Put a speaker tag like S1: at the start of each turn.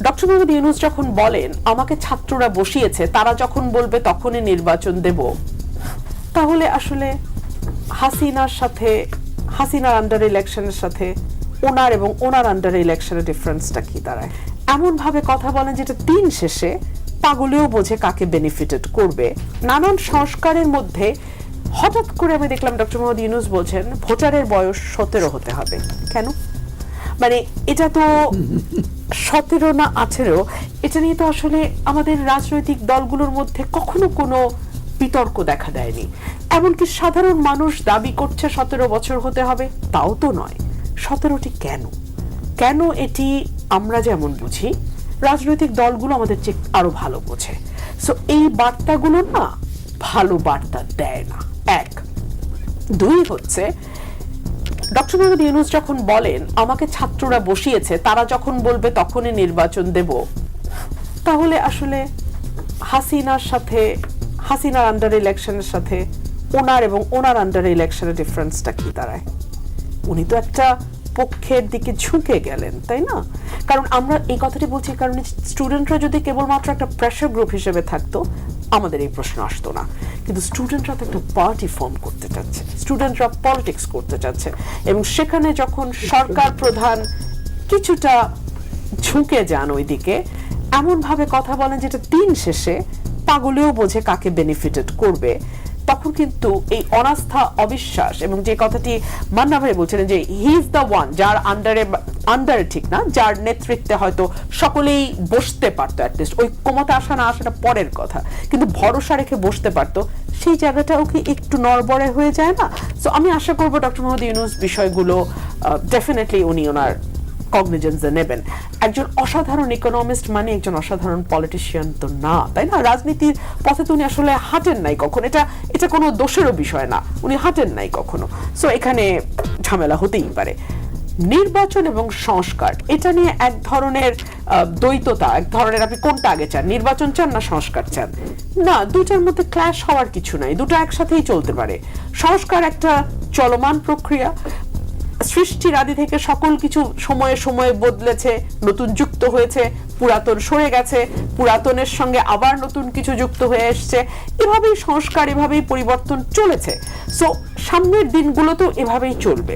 S1: Doctor Mohammad Yunus যখন বলেন আমাকে ছাত্ররা বসিয়েছে, তারা যখন বলবে তখনই নির্বাচন দেব, তাহলে আসলে হাসিনার আন্ডার ইলেকশনের সাথে ওনার এবং ওনার আন্ডার ইলেকশনের ডিফারেন্সটা কি দাঁড়ায়? এমন ভাবে কথা বলেন যেটা দিন শেষে পাগলেও বোঝে কাকে বেনিফিটেড করবে। নানান সংস্কারের মধ্যে হঠাৎ করে আমি দেখলাম ডক্টর মোহাম্মদ ইউনূস বলছেন ভোটারের বয়স 17 হতে হবে। কেন? মানে এটা তো 17 না 18, এটা নিয়ে তো আসলে আমাদের রাজনৈতিক দলগুলোর মধ্যে কখনো কোনো বিতর্ক দেখা দেয়নি। এমনকি সাধারণ মানুষ দাবি করছে 17 বছর হতে হবে, তাও তো নয়। 17টি কেন এটি আমরা যেমন বুঝি, রাজনৈতিক দলগুলো আমাদের চেয়ে আরো ভালো বোঝে। সো এই বার্তাগুলো না ভালো বার্তা দেয় না। এক, দুই হচ্ছে ডক্টর মোহাম্মদ ইউনূস যখন বলেন আমাকে ছাত্ররা বসিয়েছে, তারা যখন বলবে তখনই নির্বাচন দেব, তাহলে আসলে হাসিনার আন্ডার ইলেকশনের সাথে ওনার এবং ওনার আন্ডার ইলেকশনের ডিফারেন্সটা কি দাঁড়ায়? উনি তো একটা পক্ষের দিকে ঝুঁকে গেলেন, তাই না? কারণ আমরা এই কথাটি বলছি কারণ স্টুডেন্টরা যদি কেবলমাত্র একটা প্রেশার গ্রুপ হিসেবে থাকতো আমাদের এই প্রশ্ন আসতো না। কিন্তু স্টুডেন্টরা তো একটা পার্টি ফর্ম করতে চাচ্ছে, স্টুডেন্টরা পলিটিক্স করতে চাচ্ছে, এবং সেখানে যখন সরকার প্রধান কিছুটা ঝুঁকে যান ওইদিকে, এমন ভাবে কথা বলেন যেটা দিন শেষে পাগলেও বোঝে কাকে বেনিফিটেড করবে, তখন কিন্তু এই অনাস্থা, অবিশ্বাস, এবং যে কথাটি মান্না ভাই বলছিলেন যে হি ইজ দ্য ওয়ান যার আন্ডারে ঠিক না, যার নেতৃত্বে হয়তো সকলেই বসতে পারতো, অ্যাটলিস্ট ওই ক্ষমতা আসা না আসাটা পরের কথা, কিন্তু ভরসা রেখে বসতে পারতো, সেই জায়গাটাও কি একটু নড়বড়ে হয়ে যায় না? সো আমি আশা করবো ডক্টর মোহাম্মদ ইউনূস বিষয়গুলো ডেফিনেটলি উনি ওনার কগনিজেন্সে নেবেন। একজন অসাধারণ ইকোনমিস্ট মানে একজন অসাধারণ পলিটিশিয়ান তো না, তাই না? রাজনীতির পথে তো উনি আসলে হাঁটেন নাই কখনো, এটা কোনো দোষেরও বিষয় না, উনি হাঁটেন নাই কখনো। সো এখানে ঝামেলা হতেই পারে। নির্বাচন এবং সংস্কার, এটা নিয়ে এক ধরনের দ্বৈততা, এক ধরনের আপনি কোনটা আগে চান, নির্বাচন চান না সংস্কার চান? না, দুটার মধ্যে ক্ল্যাশ হওয়ার কিছু নাই, দুটো একসাথেই চলতে পারে। সংস্কার একটা চলমান প্রক্রিয়া, সৃষ্টির আদি থেকে সকল কিছু সময়ে সময়ে বদলেছে, নতুন যুক্ত হয়েছে, পুরাতন সরে গেছে, পুরাতনের সঙ্গে আবার নতুন কিছু যুক্ত হয়ে এসছে, এভাবেই সংস্কার, এভাবেই পরিবর্তন চলেছে। সো সামনের দিনগুলো তো এভাবেই চলবে।